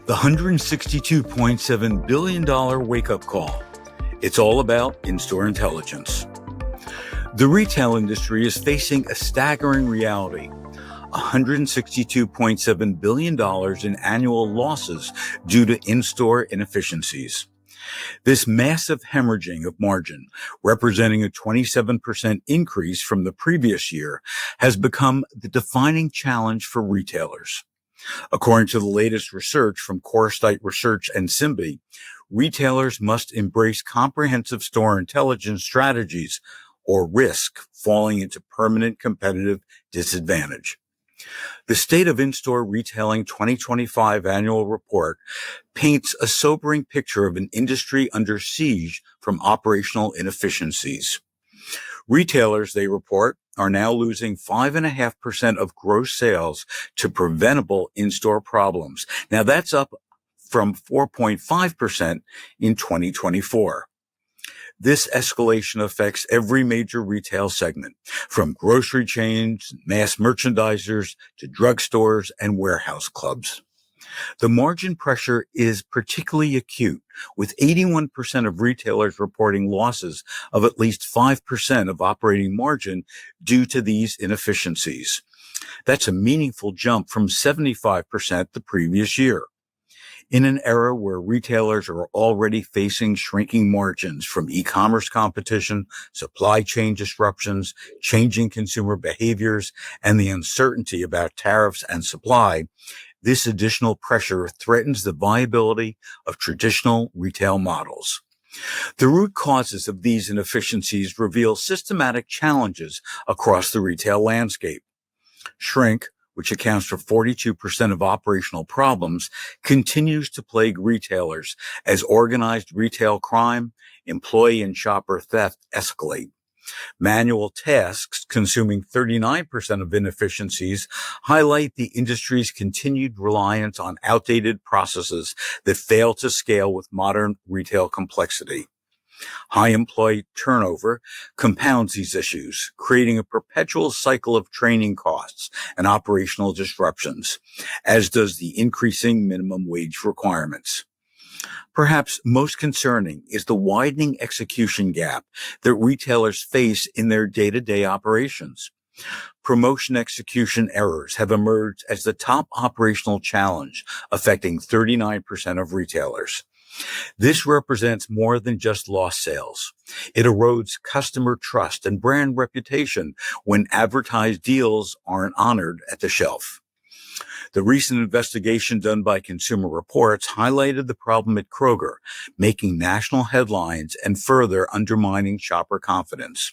The $162.7 billion wake-up call. It's all about in-store intelligence. The retail industry is facing a staggering reality: $162.7 billion in annual losses due to in-store inefficiencies. This massive hemorrhaging of margin, representing a 27% increase from the previous year, has become the defining challenge for retailers. According to the latest research from Corestight Research and Simbi, retailers must embrace comprehensive store intelligence strategies or risk falling into permanent competitive disadvantage. The State of In-Store Retailing 2025 annual report paints a sobering picture of an industry under siege from operational inefficiencies. Retailers, they report, are now losing 5.5% of gross sales to preventable in-store problems. Now that's up from 4.5% in 2024. This escalation affects every major retail segment, from grocery chains, mass merchandisers, to drugstores and warehouse clubs. The margin pressure is particularly acute, with 81% of retailers reporting losses of at least 5% of operating margin due to these inefficiencies. That's a meaningful jump from 75% the previous year. In an era where retailers are already facing shrinking margins from e-commerce competition, supply chain disruptions, changing consumer behaviors, and the uncertainty about tariffs and supply, this additional pressure threatens the viability of traditional retail models. The root causes of these inefficiencies reveal systematic challenges across the retail landscape. Shrink, which accounts for 42% of operational problems, continues to plague retailers as organized retail crime, employee and shopper theft escalate. Manual tasks, consuming 39% of inefficiencies, highlight the industry's continued reliance on outdated processes that fail to scale with modern retail complexity. High employee turnover compounds these issues, creating a perpetual cycle of training costs and operational disruptions, as does the increasing minimum wage requirements. Perhaps most concerning is the widening execution gap that retailers face in their day-to-day operations. Promotion execution errors have emerged as the top operational challenge, affecting 39% of retailers. This represents more than just lost sales. It erodes customer trust and brand reputation when advertised deals aren't honored at the shelf. The recent investigation done by Consumer Reports highlighted the problem at Kroger, making national headlines and further undermining shopper confidence.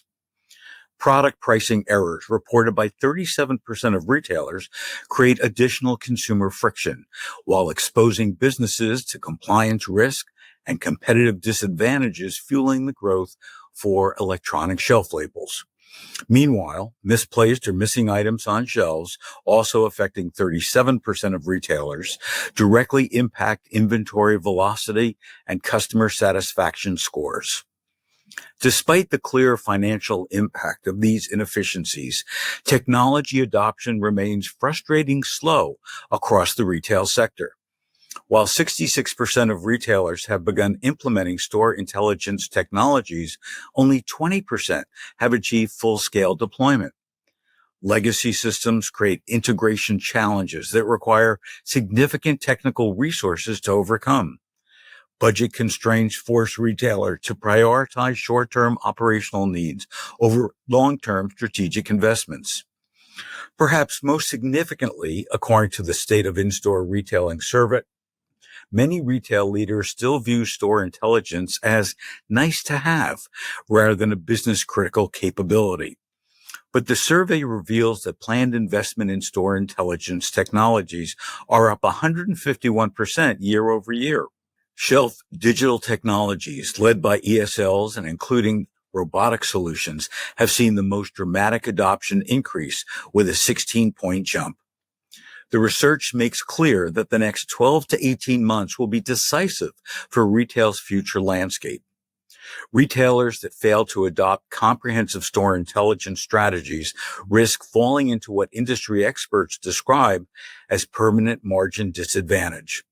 Product pricing errors reported by 37% of retailers create additional consumer friction, while exposing businesses to compliance risk and competitive disadvantages, fueling the growth for electronic shelf labels. Meanwhile, misplaced or missing items on shelves, also affecting 37% of retailers, directly impact inventory velocity and customer satisfaction scores. Despite the clear financial impact of these inefficiencies, technology adoption remains frustratingly slow across the retail sector. While 66% of retailers have begun implementing store intelligence technologies, only 20% have achieved full-scale deployment. Legacy systems create integration challenges that require significant technical resources to overcome. Budget constraints force retailers to prioritize short-term operational needs over long-term strategic investments. Perhaps most significantly, according to the State of In-Store Retailing survey, many retail leaders still view store intelligence as nice to have rather than a business-critical capability. But the survey reveals that planned investment in store intelligence technologies are up 151% year over year. Shelf digital technologies, led by ESLs and including robotic solutions, have seen the most dramatic adoption increase, with a 16-point jump. The research makes clear that the next 12 to 18 months will be decisive for retail's future landscape. Retailers that fail to adopt comprehensive store intelligence strategies risk falling into what industry experts describe as permanent margin disadvantage.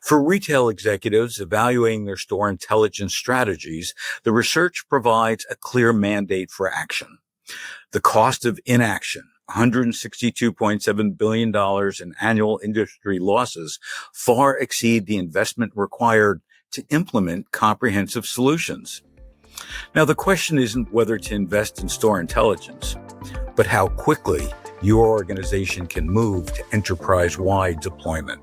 For retail executives evaluating their store intelligence strategies, the research provides a clear mandate for action. The cost of inaction, $162.7 billion in annual industry losses, far exceed the investment required to implement comprehensive solutions. Now, the question isn't whether to invest in store intelligence, but how quickly your organization can move to enterprise-wide deployment.